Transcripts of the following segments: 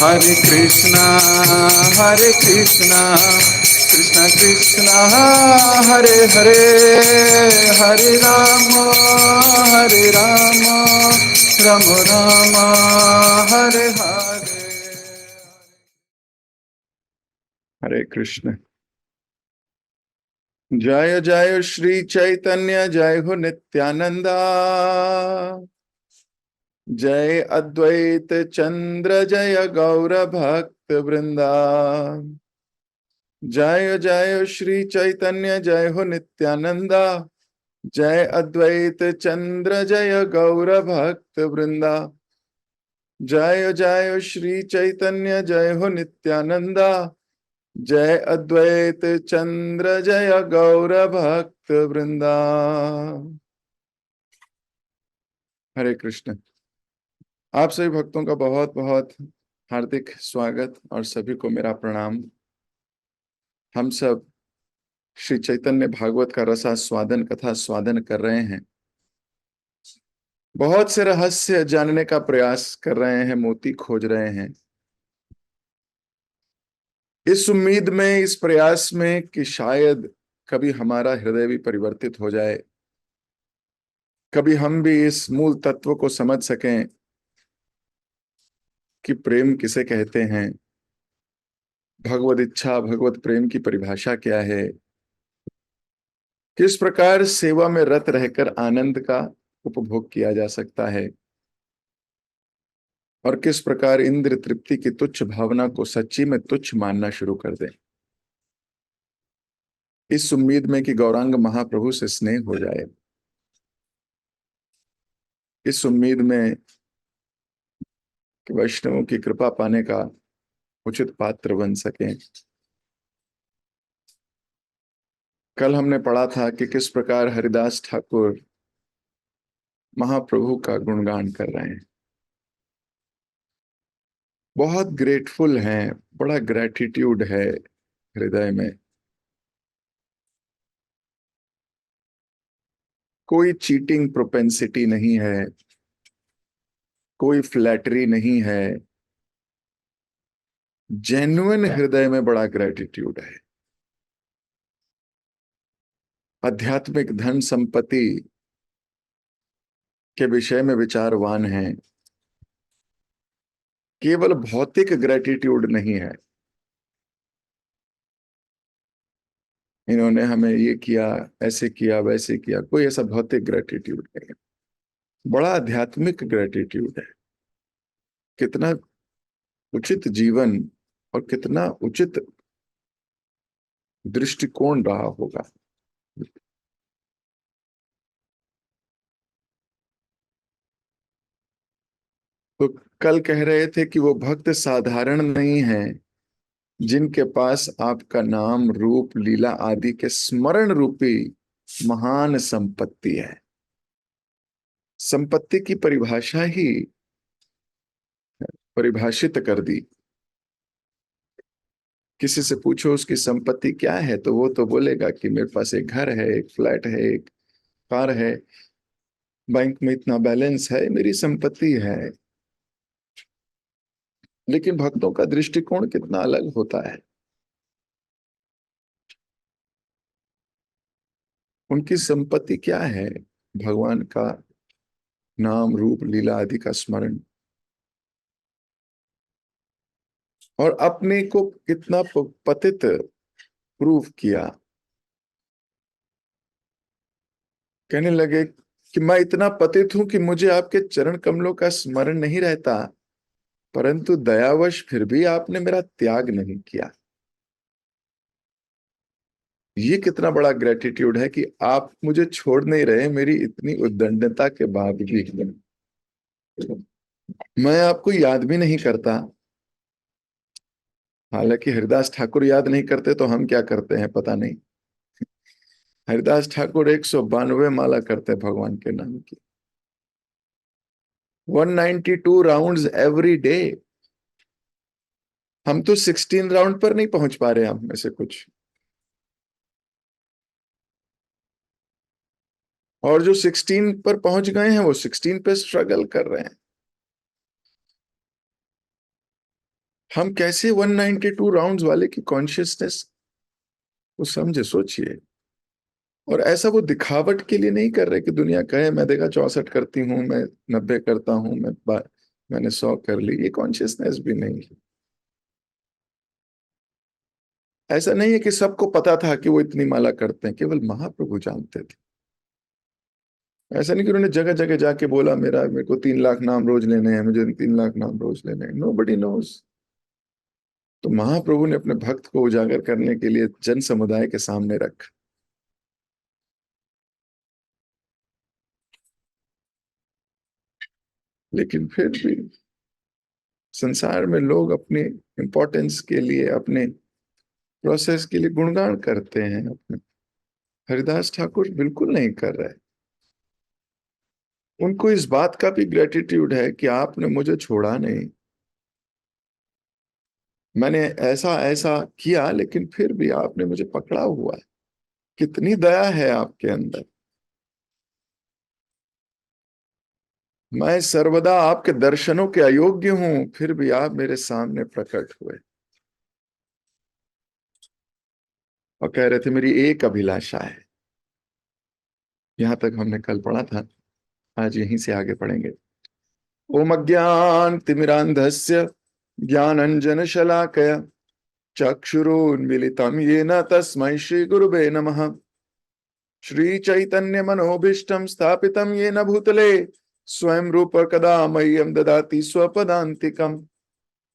Hare Krishna, Hare Krishna, Krishna Krishna, Hare Hare, Hare Rama, Hare Rama, Rama Rama, Hare Hare. Hare Krishna. जय जय श्री चैतन्य, जय हो नित्यानंदा, जय अद्वैत चंद्र, जय गौर भक्त वृंदा। जय जय श्री चैतन्य, जय हो नित्यानंदा, जय अद्वैत चंद्र, जय गौर भक्त वृंदा। जय जय श्री चैतन्य, जय हो नित्यानंदा, जय अद्वैत चंद्र, जय गौर भक्त वृंदा। हरे कृष्ण। आप सभी भक्तों का बहुत बहुत हार्दिक स्वागत और सभी को मेरा प्रणाम। हम सब श्री चैतन्य भागवत का रसास्वादन कथा स्वादन कर रहे हैं, बहुत से रहस्य जानने का प्रयास कर रहे हैं, मोती खोज रहे हैं, इस उम्मीद में, इस प्रयास में कि शायद कभी हमारा हृदय भी परिवर्तित हो जाए, कभी हम भी इस मूल तत्व को समझ सकें कि प्रेम किसे कहते हैं, भगवद इच्छा, भगवत प्रेम की परिभाषा क्या है, किस प्रकार सेवा में रत रहकर आनंद का उपभोग किया जा सकता है, और किस प्रकार इंद्र तृप्ति की तुच्छ भावना को सच्ची में तुच्छ मानना शुरू कर दें, इस उम्मीद में कि गौरांग महाप्रभु से स्नेह हो जाए, इस उम्मीद में कि वैष्णवों की कृपा पाने का उचित पात्र बन सकें। कल हमने पढ़ा था कि किस प्रकार हरिदास ठाकुर महाप्रभु का गुणगान कर रहे हैं, बहुत ग्रेटफुल हैं, बड़ा ग्रेटिट्यूड है हृदय में, कोई चीटिंग प्रोपेंसिटी नहीं है, कोई फ्लैटरी नहीं है, जेन्युइन हृदय में बड़ा ग्रेटिट्यूड है। आध्यात्मिक धन संपत्ति के विषय में विचारवान है, केवल भौतिक ग्रेटिट्यूड नहीं है, इन्होंने हमें ये किया, ऐसे किया, वैसे किया, कोई ऐसा भौतिक ग्रेटिट्यूड नहीं है, बड़ा आध्यात्मिक ग्रेटिट्यूड है। कितना उचित जीवन और कितना उचित दृष्टिकोण रहा होगा। तो कल कह रहे थे कि वो भक्त साधारण नहीं है जिनके पास आपका नाम, रूप, लीला आदि के स्मरण रूपी महान संपत्ति है। संपत्ति की परिभाषा ही परिभाषित कर दी। किसी से पूछो उसकी संपत्ति क्या है, तो वो तो बोलेगा कि मेरे पास एक घर है, एक फ्लैट है, एक कार है, बैंक में इतना बैलेंस है, मेरी संपत्ति है। लेकिन भक्तों का दृष्टिकोण कितना अलग होता है। उनकी संपत्ति क्या है? भगवान का नाम, रूप, लीला आदि का स्मरण, और अपने को कितना पतित प्रूव किया। कहने लगे कि मैं इतना पतित हूं कि मुझे आपके चरण कमलों का स्मरण नहीं रहता, परंतु दयावश फिर भी आपने मेरा त्याग नहीं किया। ये कितना बड़ा ग्रेटिट्यूड है कि आप मुझे छोड़ नहीं रहे, मेरी इतनी उद्दंडता के बावजूद मैं आपको याद भी नहीं करता। हालांकि हरिदास ठाकुर याद नहीं करते तो हम क्या करते हैं पता नहीं। हरिदास ठाकुर 192 माला करते भगवान के नाम की, 192 राउंड्स एवरी डे। हम तो 16 राउंड पर नहीं पहुंच पा रहे हैं, हम में से कुछ। और जो 16 पर पहुंच गए हैं वो 16 पे स्ट्रगल कर रहे हैं। हम कैसे 192 राउंड्स वाले की कॉन्शियसनेस को समझे, सोचिए। और ऐसा वो दिखावट के लिए नहीं कर रहे कि दुनिया कहे मैं देखा 64 करती हूँ, मैं 90 करता हूँ, मैंने 100 कर ली। ये कॉन्शियसनेस भी नहीं है। ऐसा नहीं है कि सबको पता था कि वो इतनी माला करते हैं, केवल महाप्रभु जानते थे। ऐसा नहीं कि उन्होंने जगह जगह जाके बोला मेरे को 3 लाख नाम रोज लेने हैं, मुझे 3 लाख नाम रोज लेने हैं। Nobody knows. तो महाप्रभु ने अपने भक्त को उजागर करने के लिए जन समुदाय के सामने रखा। लेकिन फिर भी संसार में लोग अपने इंपॉर्टेंस के लिए, अपने प्रोसेस के लिए गुणगान करते हैं अपने। हरिदास ठाकुर बिल्कुल नहीं कर रहे। उनको इस बात का भी ग्रेटिट्यूड है कि आपने मुझे छोड़ा नहीं। मैंने ऐसा ऐसा किया लेकिन फिर भी आपने मुझे पकड़ा हुआ है। कितनी दया है आपके अंदर। मैं सर्वदा आपके दर्शनों के अयोग्य हूं, फिर भी आप मेरे सामने प्रकट हुए और कह रहे थे मेरी एक अभिलाषा है। यहां तक हमने कल पढ़ा था, आज यहीं से आगे पढ़ेंगे। ओम अज्ञान तिमिरांधस्य ज्ञानंजन शलाकया चक्षुरुन्मीलितं येन तस्मै श्री गुरुवे नमः। श्री चैतन्य मनोभीष्टं स्थापितं येन भूतले स्वयं रूप कदा मह्यं ददाति स्वपदान्तिकम्।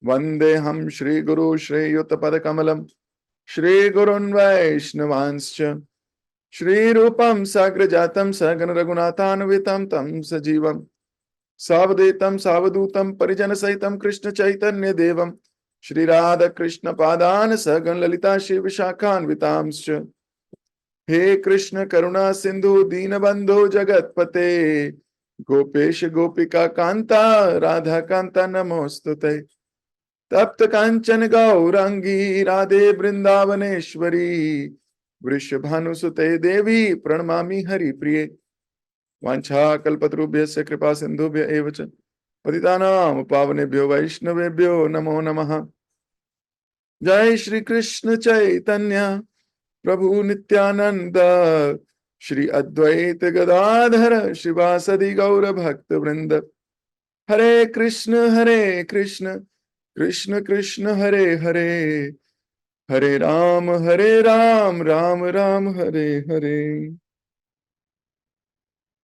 वन्देऽहं श्रीगुरु श्रेयुतपदकमलं श्रीगुरुन् वैष्णवांश्च श्रीरूपं साग्रजातं सगण रघुनाथान्वितं तं सजीवं सावधूतं सावधूतं परिजनसहितं कृष्ण चैतन्य देवं श्री राधा कृष्ण पादान सगण ललिता श्री विशाखान्वितांश्च। हे कृष्ण करुणा सिंधु दीनबंधु जगतपते गोपेश गोपिका कांता राधा कांता नमोस्तुते। तप्त कांचन गौरांगी राधे वृंदावनेश्वरी वृषभानुसुते देवी प्रणमामि हरिप्रिये। वाञ्छाकल्पतरुभ्यश्च कृपा सिन्धुभ्य एव च पतितानां पावनेभ्यो वैष्णवेभ्यो नमो नमः। जय श्री कृष्ण चैतन्य प्रभु नित्यानंद श्री अद्वैत गदाधर शिवासदि गौर भक्त वृंद। हरे कृष्ण कृष्ण कृष्ण हरे हरे, हरे राम राम राम हरे हरे।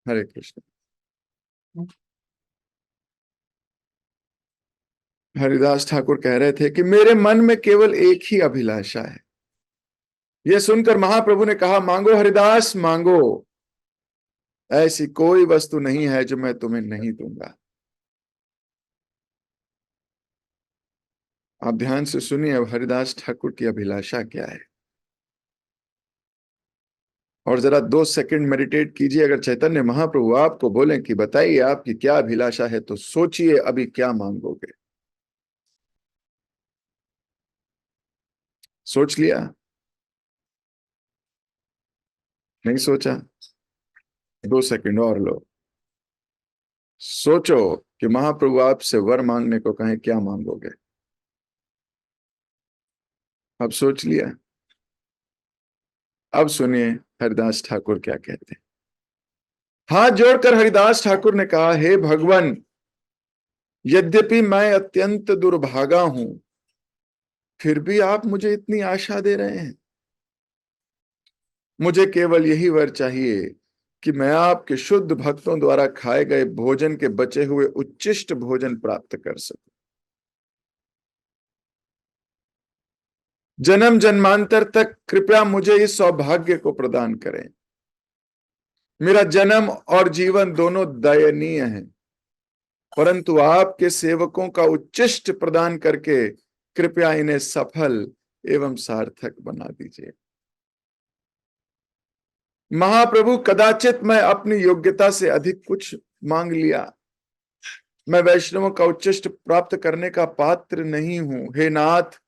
हरे कृष्ण। हरिदास ठाकुर कह रहे थे कि मेरे मन में केवल एक ही अभिलाषा है। यह सुनकर महाप्रभु ने कहा मांगो हरिदास मांगो, ऐसी कोई वस्तु नहीं है जो मैं तुम्हें नहीं दूंगा। आप ध्यान से सुनिए अब हरिदास ठाकुर की अभिलाषा क्या है, और जरा 2 सेकंड मेडिटेट कीजिए। अगर चैतन्य महाप्रभु आपको बोलें कि बताइए आपकी क्या अभिलाषा है, तो सोचिए अभी क्या मांगोगे। सोच लिया? नहीं सोचा? 2 सेकंड और लो। सोचो कि महाप्रभु आपसे वर मांगने को कहें, क्या मांगोगे? अब सोच लिया? अब सुनिए हरिदास ठाकुर क्या कहते हैं। हाथ जोड़कर हरिदास ठाकुर ने कहा, हे भगवान, यद्यपि मैं अत्यंत दुर्भागा हूं, फिर भी आप मुझे इतनी आशा दे रहे हैं। मुझे केवल यही वर चाहिए कि मैं आपके शुद्ध भक्तों द्वारा खाए गए भोजन के बचे हुए उच्चिष्ट भोजन प्राप्त कर सकूं। जन्म जन्मांतर तक कृपया मुझे इस सौभाग्य को प्रदान करें। मेरा जन्म और जीवन दोनों दयनीय है, परंतु आपके सेवकों का उच्चिष्ट प्रदान करके कृपया इन्हें सफल एवं सार्थक बना दीजिए। महाप्रभु, कदाचित मैं अपनी योग्यता से अधिक कुछ मांग लिया। मैं वैष्णवों का उच्चिष्ट प्राप्त करने का पात्र नहीं हूं। हे नाथ,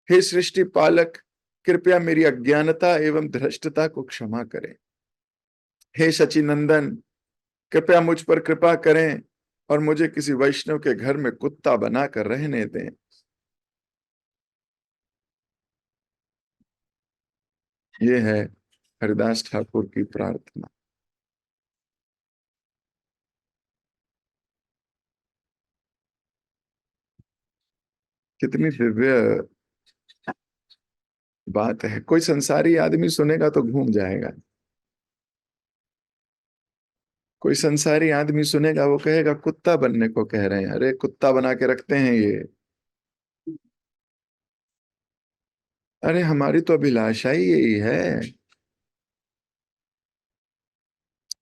हे सृष्टि पालक, कृपया मेरी अज्ञानता एवं धृष्टता को क्षमा करें। हे शचीनंदन, कृपया मुझ पर कृपा करें और मुझे किसी वैष्णव के घर में कुत्ता बनाकर रहने दें। ये है हरिदास ठाकुर की प्रार्थना। कितनी दिव्य बात है। कोई संसारी आदमी सुनेगा तो घूम जाएगा। कोई संसारी आदमी सुनेगा वो कहेगा कुत्ता बनने को कह रहे हैं, अरे कुत्ता बना के रखते हैं ये। अरे हमारी तो अभिलाषा ही यही है।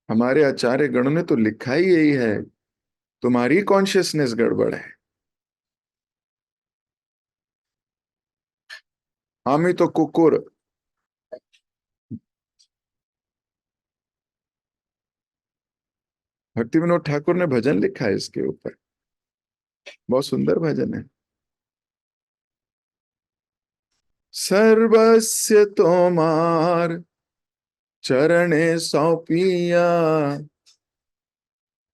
हमारे आचार्य गणों ने तो लिखा ही यही है। तुम्हारी कॉन्शियसनेस गड़बड़ है। हामी तो कुकुर। भक्ति विनोद ठाकुर ने भजन लिखा है इसके ऊपर। बहुत सुंदर भजन है। सर्वस्य तोमार चरणे सौंपिया,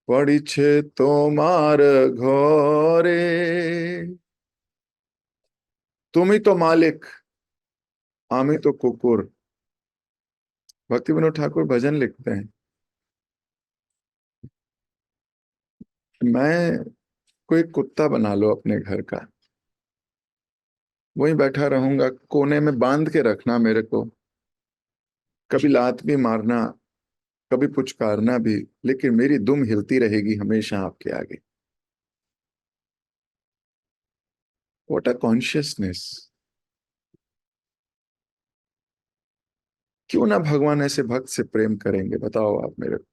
पड़िछे तोमार घोरे। तुम ही तो मालिक, आमी तो कुकुर। भक्ति विनोद ठाकुर भजन लिखते हैं। मैं कोई कुत्ता बना लो अपने घर का, वहीं बैठा रहूंगा, कोने में बांध के रखना मेरे को। कभी लात भी मारना, कभी पुचकारना भी, लेकिन मेरी दुम हिलती रहेगी हमेशा आपके आगे। What a consciousness. क्यों ना भगवान ऐसे भक्त से प्रेम करेंगे, बताओ आप मेरे को।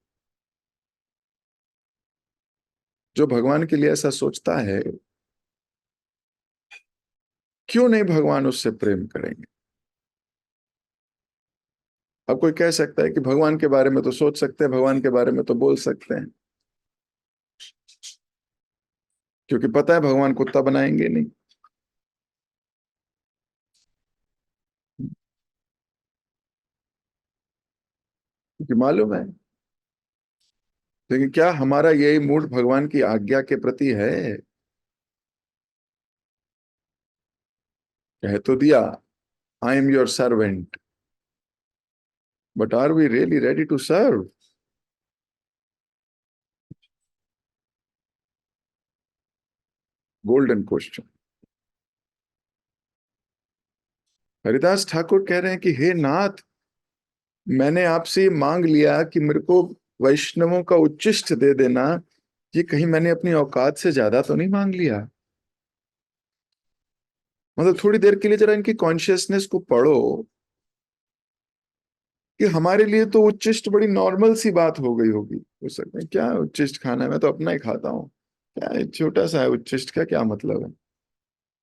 जो भगवान के लिए ऐसा सोचता है, क्यों नहीं भगवान उससे प्रेम करेंगे। अब कोई कह सकता है कि भगवान के बारे में तो सोच सकते हैं, भगवान के बारे में तो बोल सकते हैं, क्योंकि पता है भगवान कुत्ता बनाएंगे नहीं। क्योंकि मालूम है। लेकिन क्या हमारा यही मूड भगवान की आज्ञा के प्रति है। कह तो दिया, I am your servant, but are we really ready to serve. Golden question. Haridas Thakur कह रहे हैं कि हे नाथ, मैंने आपसे मांग लिया कि मेरे को वैष्णवों का उच्चिष्ट दे देना। ये कहीं मैंने अपनी औकात से ज्यादा तो नहीं मांग लिया। मतलब थोड़ी देर के लिए जरा इनकी कॉन्शियसनेस को पढ़ो कि हमारे लिए तो उच्चिष्ट बड़ी नॉर्मल सी बात हो गई होगी। हो सकता है क्या उच्चिष्ट खाना है, मैं तो अपना ही खाता हूँ। क्या है, छोटा सा है उच्चिष्ट का क्या मतलब है।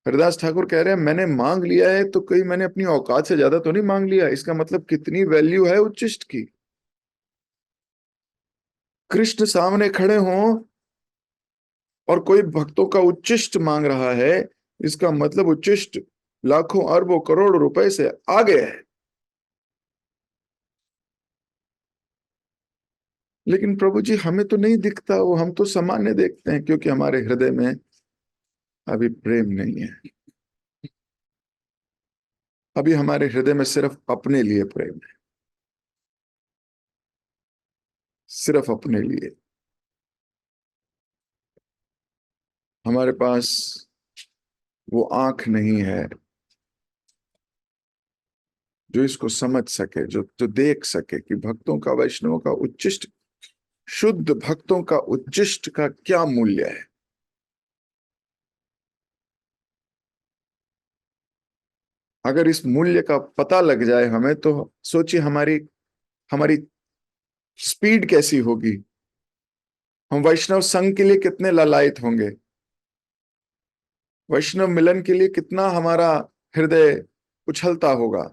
हरिदास ठाकुर कह रहे हैं मैंने मांग लिया है तो कहीं मैंने अपनी औकात से ज्यादा तो नहीं मांग लिया। इसका मतलब कितनी वैल्यू है उच्चिष्ट की। कृष्ण सामने खड़े हों और कोई भक्तों का उच्चिष्ट मांग रहा है, इसका मतलब उच्चिष्ट लाखों अरबों करोड़ रुपए से आगे है। लेकिन प्रभु जी हमें तो नहीं दिखता वो, हम तो सामान्य देखते हैं, क्योंकि हमारे हृदय में अभी प्रेम नहीं है। अभी हमारे हृदय में सिर्फ अपने लिए प्रेम है। सिर्फ अपने लिए। हमारे पास वो आंख नहीं है जो इसको समझ सके, जो जो देख सके कि भक्तों का, वैष्णवों का उच्चिष्ट, शुद्ध भक्तों का उच्चिष्ट का क्या मूल्य है। अगर इस मूल्य का पता लग जाए हमें, तो सोचिए हमारी हमारी स्पीड कैसी होगी। हम वैष्णव संघ के लिए कितने ललायत होंगे। वैष्णव मिलन के लिए कितना हमारा हृदय उछलता होगा।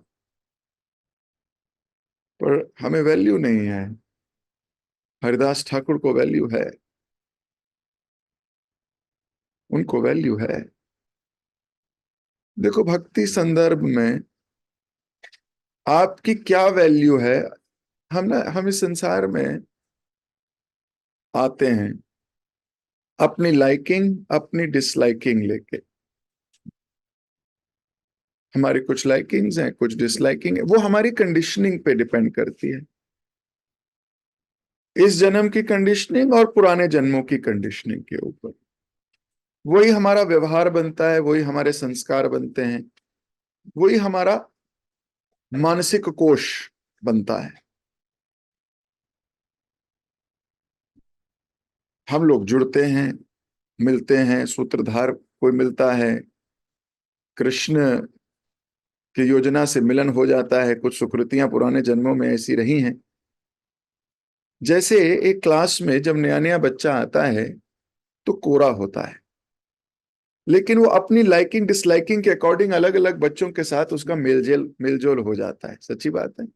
पर हमें वैल्यू नहीं है। हरिदास ठाकुर को वैल्यू है। उनको वैल्यू है। देखो भक्ति संदर्भ में आपकी क्या वैल्यू है। हम इस संसार में आते हैं अपनी लाइकिंग अपनी डिसलाइकिंग लेके। हमारी कुछ लाइकिंग्स हैं, कुछ डिसलाइकिंग है, वो हमारी कंडीशनिंग पे डिपेंड करती है। इस जन्म की कंडीशनिंग और पुराने जन्मों की कंडीशनिंग के ऊपर वही हमारा व्यवहार बनता है, वही हमारे संस्कार बनते हैं, वही हमारा मानसिक कोश बनता है। हम लोग जुड़ते हैं, मिलते हैं, सूत्रधार कोई मिलता है, कृष्ण की योजना से मिलन हो जाता है। कुछ सुकृतियां पुराने जन्मों में ऐसी रही हैं। जैसे एक क्लास में जब नया नया बच्चा आता है तो कोरा होता है, लेकिन वो अपनी लाइकिंग डिसलाइकिंग के अकॉर्डिंग अलग अलग बच्चों के साथ उसका मेलजोल हो जाता है। सच्ची बात है।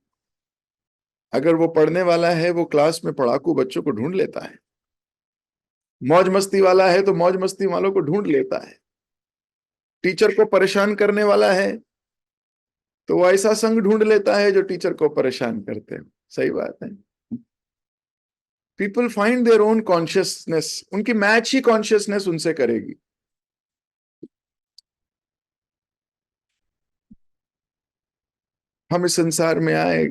अगर वो पढ़ने वाला है, वो क्लास में पढ़ाकू बच्चों को ढूंढ लेता है। मौज मस्ती वाला है तो मौज मस्ती वालों को ढूंढ लेता है। टीचर को परेशान करने वाला है तो वो ऐसा संग ढूंढ लेता है जो टीचर को परेशान करते हैं। सही बात है। People find their own consciousness, उनकी मैच ही कॉन्शियसनेस उनसे करेगी। हम इस संसार में आए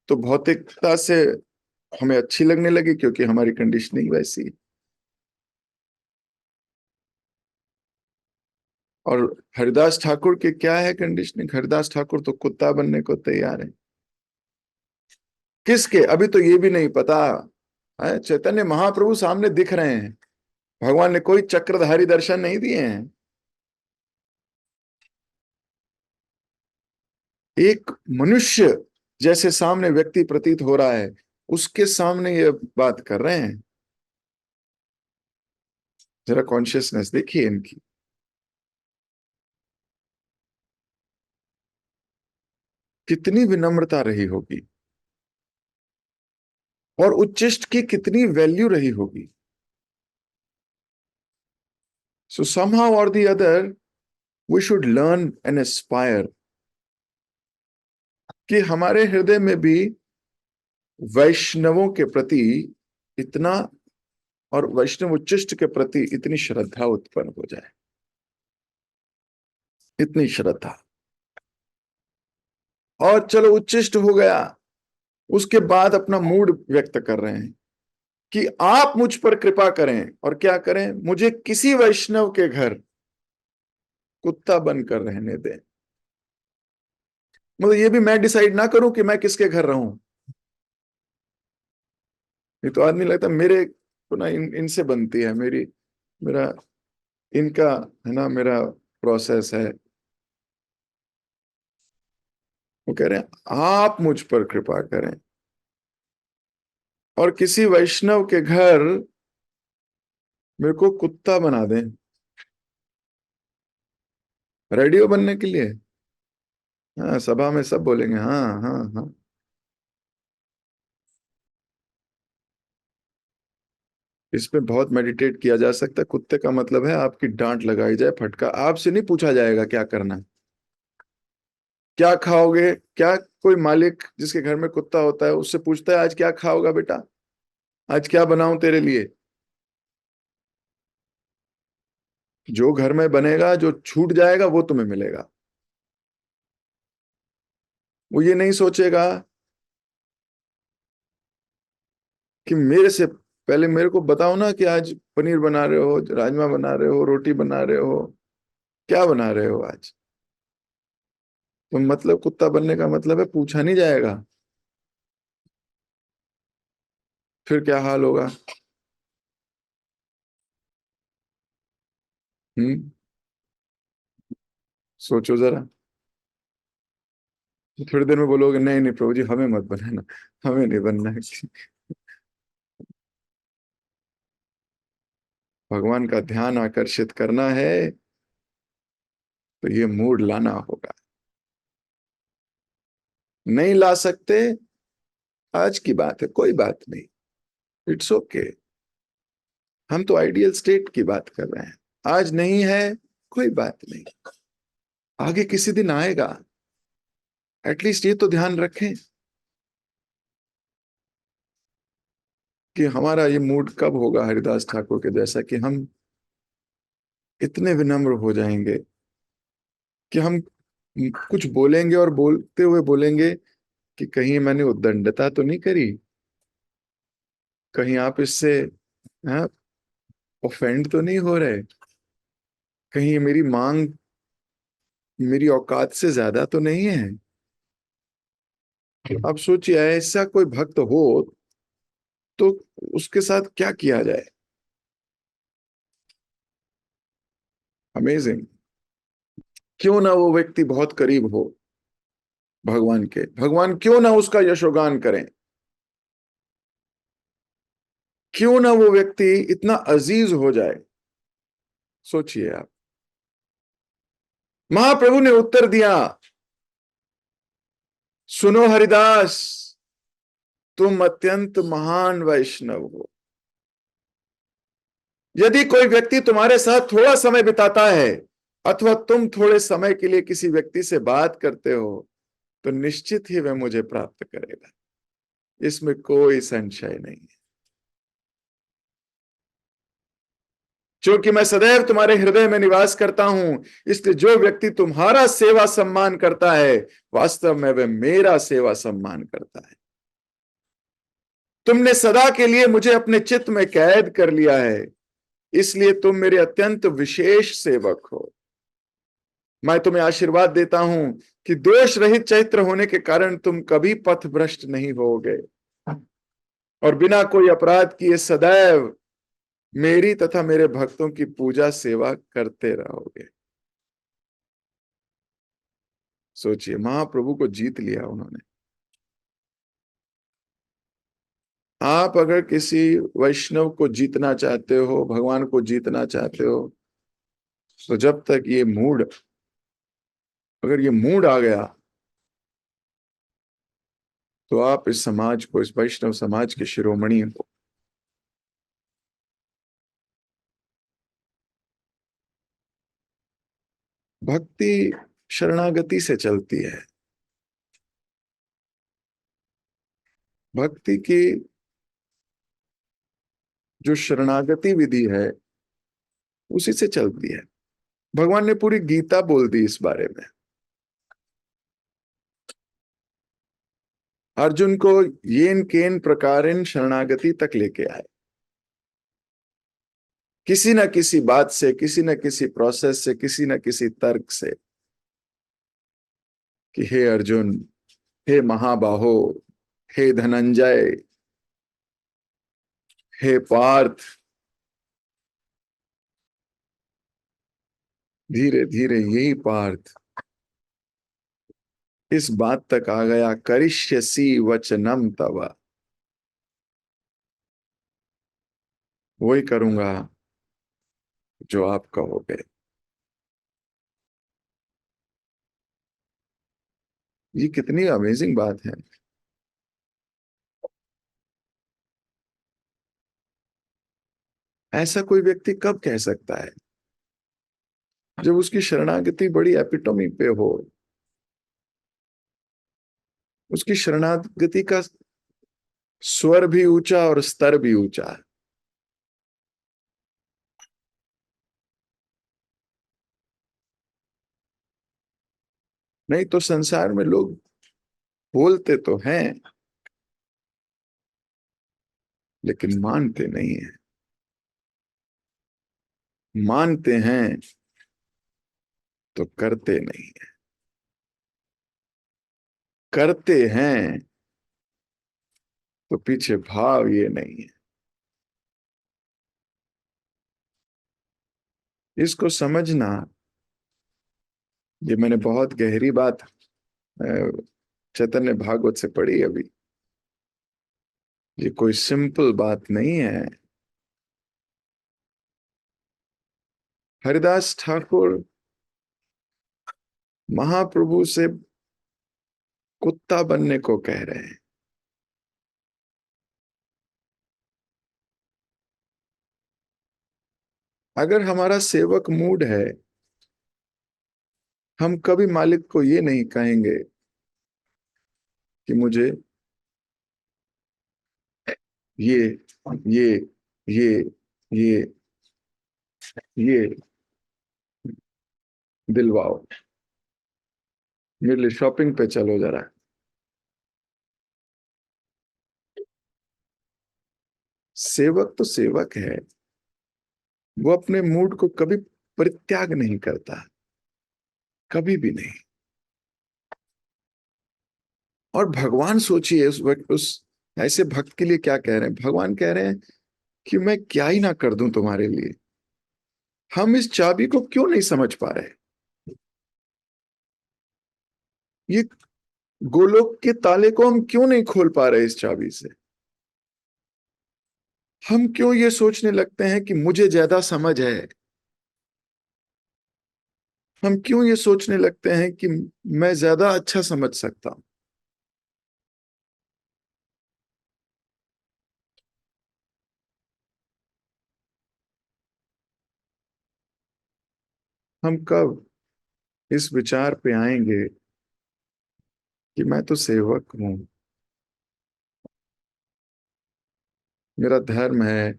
तो भौतिकता से हमें अच्छी लगने लगी क्योंकि हमारी कंडीशनिंग वैसी है। और हरिदास ठाकुर के क्या है कंडीशनिंग? हरिदास ठाकुर तो कुत्ता बनने को तैयार है। किसके? अभी तो ये भी नहीं पता है। चैतन्य महाप्रभु सामने दिख रहे हैं, भगवान ने कोई चक्रधारी दर्शन नहीं दिए हैं। एक मनुष्य जैसे सामने व्यक्ति प्रतीत हो रहा है, उसके सामने ये बात कर रहे हैं। जरा कॉन्शियसनेस देखिए इनकी। कितनी विनम्रता रही होगी और उच्चिष्ट की कितनी वैल्यू रही होगी। सो समहाउ और the other we should learn and aspire कि हमारे हृदय में भी वैष्णवों के प्रति इतना, और वैष्णव उच्चिष्ट के प्रति इतनी श्रद्धा उत्पन्न हो जाए। इतनी श्रद्धा। और चलो उच्चिष्ट हो गया, उसके बाद अपना मूड व्यक्त कर रहे हैं कि आप मुझ पर कृपा करें, और क्या करें? मुझे किसी वैष्णव के घर कुत्ता बनकर रहने दें। मतलब ये भी मैं डिसाइड ना करूं कि मैं किसके घर रहूं। ये तो आदमी लगता है मेरे को ना इनसे बनती है मेरी, मेरा इनका है ना, मेरा प्रोसेस है। वो कह रहे हैं आप मुझ पर कृपा करें और किसी वैष्णव के घर मेरे को कुत्ता बना दें। रेडियो बनने के लिए? हाँ, सभा में सब बोलेंगे हाँ हाँ हाँ। इस पे बहुत मेडिटेट किया जा सकता है। कुत्ते का मतलब है आपकी डांट लगाई जाए, फटका। आपसे नहीं पूछा जाएगा क्या करना है, क्या खाओगे क्या। कोई मालिक जिसके घर में कुत्ता होता है उससे पूछता है आज क्या खाओगा बेटा, आज क्या बनाऊं तेरे लिए। जो घर में बनेगा, जो छूट जाएगा वो तुम्हें मिलेगा। वो ये नहीं सोचेगा कि मेरे से पहले मेरे को बताओ ना कि आज पनीर बना रहे हो, राजमा बना रहे हो, रोटी बना रहे हो, क्या बना रहे हो आज। तो मतलब कुत्ता बनने का मतलब है पूछा नहीं जाएगा। फिर क्या हाल होगा? हम्म। सोचो जरा। थोड़ी देर में बोलोगे नहीं नहीं प्रभु जी हमें मत बनाना, हमें नहीं बनना है। भगवान का ध्यान आकर्षित करना है तो ये मूड लाना होगा। नहीं ला सकते, आज की बात है, कोई बात नहीं। It's okay. हम तो आइडियल स्टेट की बात कर रहे हैं। आज नहीं है, कोई बात नहीं, आगे किसी दिन आएगा। एटलीस्ट ये तो ध्यान रखें कि हमारा ये मूड कब होगा हरिदास ठाकुर के जैसा, कि हम इतने विनम्र हो जाएंगे कि हम कुछ बोलेंगे और बोलते हुए बोलेंगे कि कहीं मैंने उद्दंडता तो नहीं करी, कहीं आप इससे ऑफेंड तो नहीं हो रहे, कहीं मेरी मांग मेरी औकात से ज्यादा तो नहीं है। अब सोचिए ऐसा कोई भक्त हो तो उसके साथ क्या किया जाए। अमेजिंग। क्यों ना वो व्यक्ति बहुत करीब हो भगवान के, भगवान क्यों ना उसका यशोगान करें, क्यों ना वो व्यक्ति इतना अजीज हो जाए। सोचिए आप। महाप्रभु ने उत्तर दिया, सुनो हरिदास, तुम अत्यंत महान वैष्णव हो। यदि कोई व्यक्ति तुम्हारे साथ थोड़ा समय बिताता है अथवा तुम थोड़े समय के लिए किसी व्यक्ति से बात करते हो तो निश्चित ही वह मुझे प्राप्त करेगा, इसमें कोई संशय नहीं है। क्योंकि मैं सदैव तुम्हारे हृदय में निवास करता हूं, इसलिए जो व्यक्ति तुम्हारा सेवा सम्मान करता है वास्तव में वह मेरा सेवा सम्मान करता है। तुमने सदा के लिए मुझे अपने चित्त में कैद कर लिया है, इसलिए तुम मेरे अत्यंत विशेष सेवक हो। मैं तुम्हें आशीर्वाद देता हूं कि दोष रहित चरित्र होने के कारण तुम कभी पथ भ्रष्ट नहीं होगे और बिना कोई अपराध किए सदैव मेरी तथा मेरे भक्तों की पूजा सेवा करते रहोगे। सोचिए, महाप्रभु को जीत लिया उन्होंने। आप अगर किसी वैष्णव को जीतना चाहते हो, भगवान को जीतना चाहते हो, तो जब तक अगर ये मूड आ गया तो आप इस समाज को, इस वैष्णव समाज के शिरोमणि हो। भक्ति शरणागति से चलती है। भक्ति की जो शरणागति विधि है उसी से चलती है। भगवान ने पूरी गीता बोल दी इस बारे में। अर्जुन को येन केन प्रकारेण शरणागति तक लेके आए, किसी न किसी बात से, किसी न किसी प्रोसेस से, किसी न किसी तर्क से, कि हे अर्जुन, हे महाबाहो, हे धनंजय, हे पार्थ, धीरे धीरे यही पार्थ इस बात तक आ गया, करिष्यसि वचनम तव, वही करूंगा जो आप कहोगे। ये कितनी अमेजिंग बात है। ऐसा कोई व्यक्ति कब कह सकता है? जब उसकी शरणागति बड़ी एपिटोमी पे हो, उसकी शरणागति का स्वर भी ऊंचा और स्तर भी ऊंचा है। नहीं तो संसार में लोग बोलते तो हैं लेकिन मानते नहीं है। मानते हैं तो करते नहीं है, करते हैं तो पीछे भाव ये नहीं है। इसको समझना, ये मैंने बहुत गहरी बात चैतन्य भागवत से पढ़ी अभी। ये कोई सिंपल बात नहीं है। हरिदास ठाकुर महाप्रभु से कुत्ता बनने को कह रहे हैं। अगर हमारा सेवक मूड है, हम कभी मालिक को ये नहीं कहेंगे कि मुझे ये ये ये ये ये दिलवाओ। मेरे लिए शॉपिंग पे चलो जरा। सेवक तो सेवक है, वो अपने मूड को कभी परित्याग नहीं करता, कभी भी नहीं। और भगवान सोचिए उस वक्त उस ऐसे भक्त के लिए क्या कह रहे हैं। भगवान कह रहे हैं कि मैं क्या ही ना कर दूं तुम्हारे लिए। हम इस चाबी को क्यों नहीं समझ पा रहे। ये गोलोक के ताले को हम क्यों नहीं खोल पा रहे इस चाबी से। हम क्यों ये सोचने लगते हैं कि मुझे ज्यादा समझ है। हम क्यों ये सोचने लगते हैं कि मैं ज्यादा अच्छा समझ सकता हूं। हम कब इस विचार पे आएंगे कि मैं तो सेवक हूं, मेरा धर्म है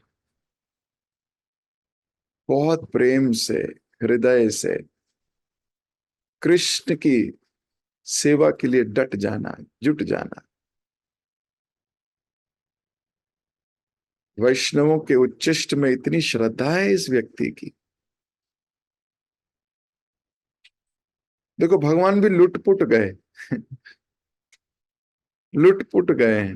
बहुत प्रेम से, हृदय से कृष्ण की सेवा के लिए डट जाना, जुट जाना। वैष्णवों के उच्चिष्ट में इतनी श्रद्धा है इस व्यक्ति की। देखो भगवान भी लुटपुट गए। लुटपुट गए हैं।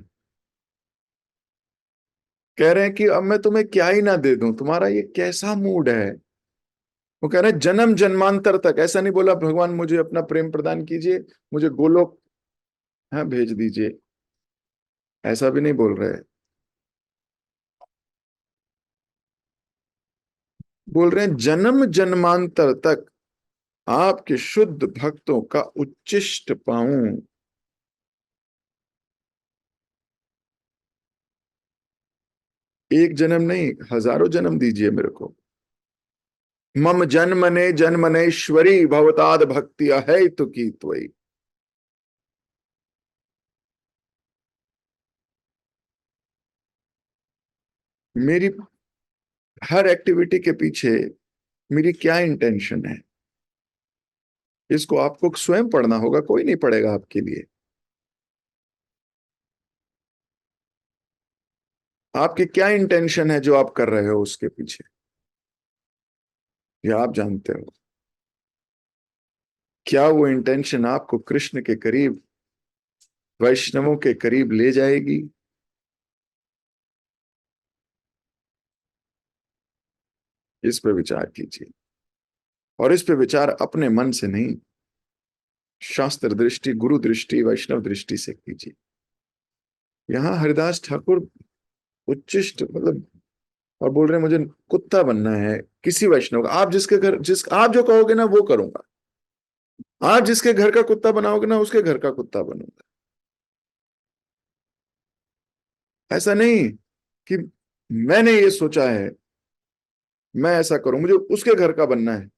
कह रहे हैं कि अब मैं तुम्हें क्या ही ना दे दूं, तुम्हारा ये कैसा मूड है। वो कह रहे हैं जन्म जन्मांतर तक। ऐसा नहीं बोला भगवान मुझे अपना प्रेम प्रदान कीजिए, मुझे गोलोक हाँ भेज दीजिए, ऐसा भी नहीं बोल रहे। बोल रहे हैं जन्म जन्मांतर तक आपके शुद्ध भक्तों का उच्चिष्ट पाऊं। एक जन्म नहीं, हजारों जन्म दीजिए मेरे को। मम जन्मने जन्मनेश्वरी भवताद भक्ति है तो की त्वयि। मेरी हर एक्टिविटी के पीछे मेरी क्या इंटेंशन है, इसको आपको स्वयं पढ़ना होगा, कोई नहीं पढ़ेगा आपके लिए। आपकी क्या इंटेंशन है जो आप कर रहे हो उसके पीछे, ये आप जानते हो। क्या वो इंटेंशन आपको कृष्ण के करीब, वैष्णवों के करीब ले जाएगी। इस पे विचार कीजिए। और इस पे विचार अपने मन से नहीं, शास्त्र दृष्टि, गुरु दृष्टि, वैष्णव दृष्टि से कीजिए। यहां हरिदास ठाकुर उच्चिष्ट मतलब, और बोल रहे हैं मुझे कुत्ता बनना है किसी वैष्णव का। आप जिसके घर, जिस आप जो कहोगे ना वो करूंगा। आप जिसके घर का कुत्ता बनाओगे ना उसके घर का कुत्ता बनूंगा। ऐसा नहीं कि मैंने ये सोचा है मैं ऐसा करूं, मुझे उसके घर का बनना है।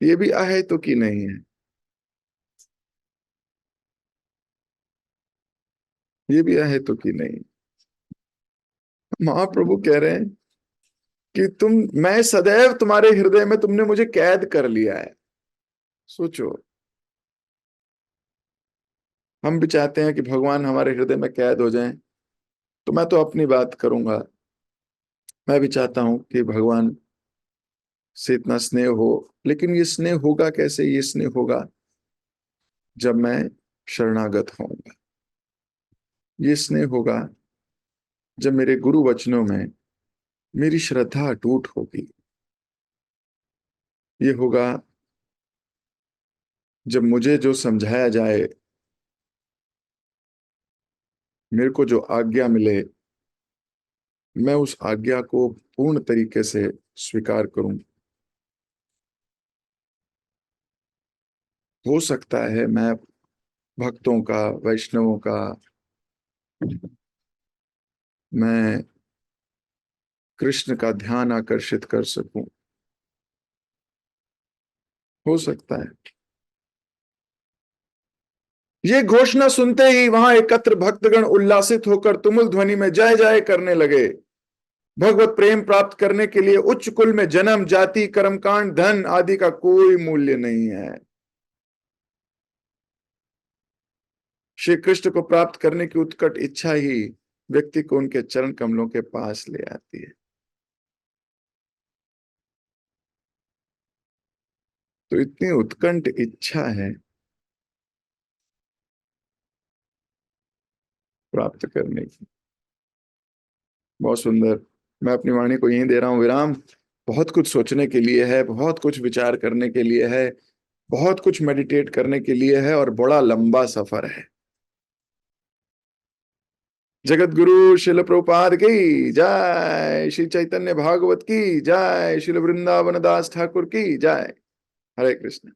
ये भी आहे तो की नहीं है। ये भी आहे तो की नहीं। महाप्रभु कह रहे हैं कि मैं सदैव तुम्हारे हृदय में, तुमने मुझे कैद कर लिया है। सोचो, हम भी चाहते हैं कि भगवान हमारे हृदय में कैद हो जाएं। तो मैं तो अपनी बात करूंगा, मैं भी चाहता हूं कि भगवान से इतना स्नेह हो। लेकिन ये स्नेह होगा कैसे। ये स्नेह होगा जब मैं शरणागत होऊंगा। ये स्नेह होगा जब मेरे गुरु वचनों में मेरी श्रद्धा अटूट होगी। ये होगा जब मुझे जो समझाया जाए, मेरे को जो आज्ञा मिले, मैं उस आज्ञा को पूर्ण तरीके से स्वीकार करूं। हो सकता है मैं भक्तों का, वैष्णवों का, मैं कृष्ण का ध्यान आकर्षित कर सकूं। हो सकता है। ये घोषणा सुनते ही वहां एकत्र भक्तगण उल्लासित होकर तुमुल ध्वनि में जय जय करने लगे। भगवत प्रेम प्राप्त करने के लिए उच्च कुल में जन्म, जाति, कर्मकांड, धन आदि का कोई मूल्य नहीं है। श्री कृष्ण को प्राप्त करने की उत्कट इच्छा ही व्यक्ति को उनके चरण कमलों के पास ले आती है। तो इतनी उत्कंठ इच्छा है प्राप्त करने की। बहुत सुंदर। मैं अपनी वाणी को यहीं दे रहा हूं विराम। बहुत कुछ सोचने के लिए है, बहुत कुछ विचार करने के लिए है, बहुत कुछ मेडिटेट करने के लिए है, और बड़ा लंबा सफर है। जगत गुरु शिल प्रभुपाद की जय, श्री चैतन्य भागवत की जय, श्रील वृंदावन दास ठाकुर की जय। हरे कृष्ण।